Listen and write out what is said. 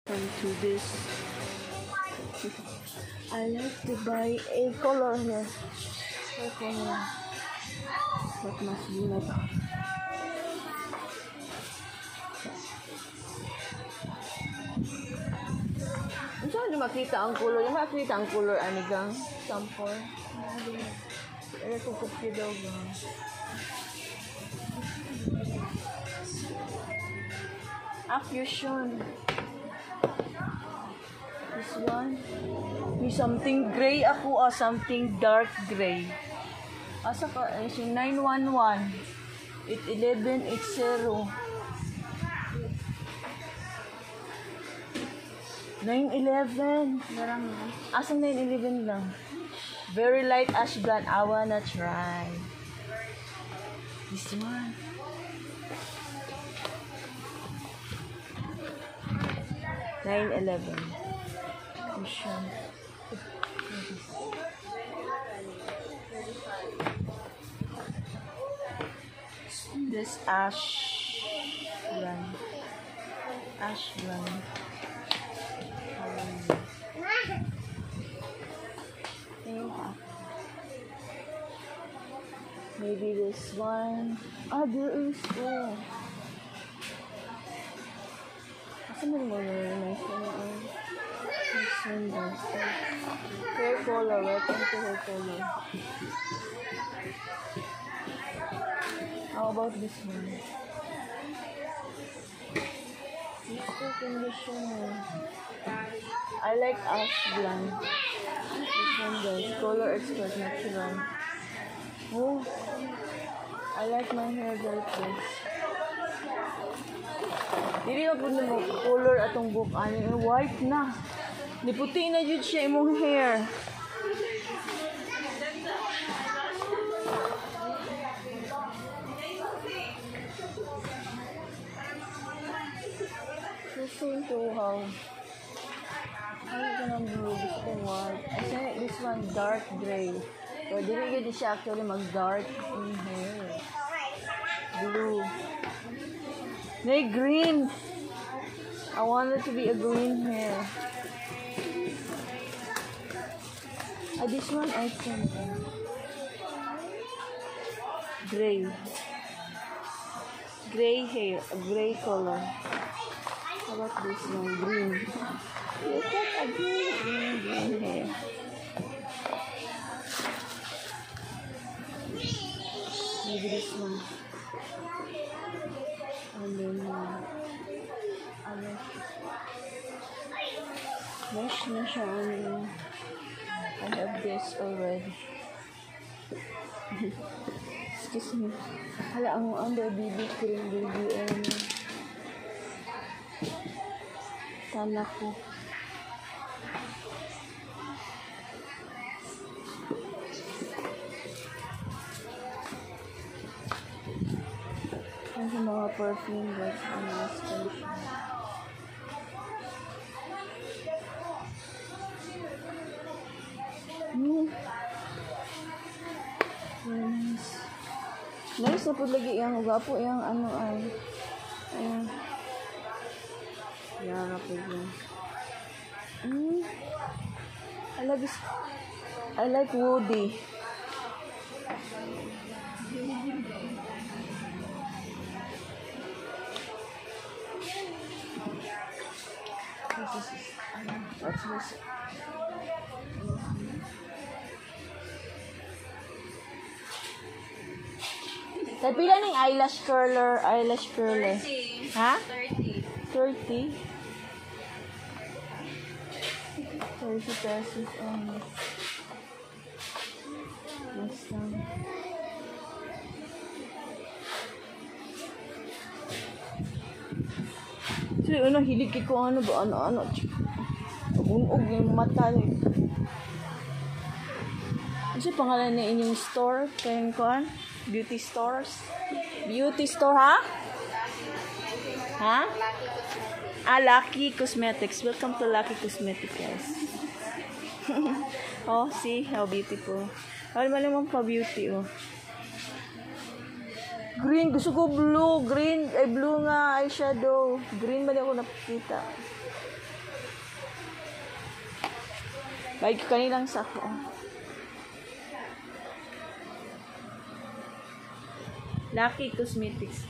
To this. I like to buy a color here. What color? What must be like? Saan nyo makita ang color? Yung makita ang color, anigang sample. Ano ko copy daw ba? Fusion. This one. May something gray ako something dark gray. Asa ka? Yung 911. 811, 80. 911. Asang 911 lang? Very light ash blonde. I wanna try. This one. $9.11. This ash blonde. Ash blonde. Maybe this one. There is. Saan mo nice one? This one does. Hair color. Welcome to hair color. How about this one? This is conditioner. I like ash blonde. This one does. Color Expert Natural. Oh, I like my hair like this. Dili na po mo color atong book ani white na. Niputi na jud siya imong hair. Listen to how gonna blue this white. I think this one dark gray. So dili gid siya actually mag dark in hair. Blue. Nay, green. I want it to be a green hair. This one I think. Gray. Gray hair. A gray color. How about this one? Green. Look at a green hair. Maybe this one. And then mesh na siya. I have this already. Excuse me. Hala, ang under BB cream, BBM. Tala ko. Sa mga perfume brush and mascara. Nice na po lagi yung gwapo yung ano ay. Ayan. Yan na po yun. I like woody. What's this? Sa pila ng eyelash curler? 30. Ha? 30? 30 pesos only. Yes, so, hilig ko ano ba? Ano? Unog yung mata. Ano siya pangalan na inyong store? Kayong kuhan? Beauty stores? Beauty store, ha? Ha? Lucky Cosmetics. Welcome to Lucky Cosmetics, guys. Oh, see how beautiful. Malamang pa beauty, oh. Green. Gusto ko blue. Green. Ay, blue nga eyeshadow. Green ba di ako nakikita? Bike kanilang sako. Lucky Cosmetics.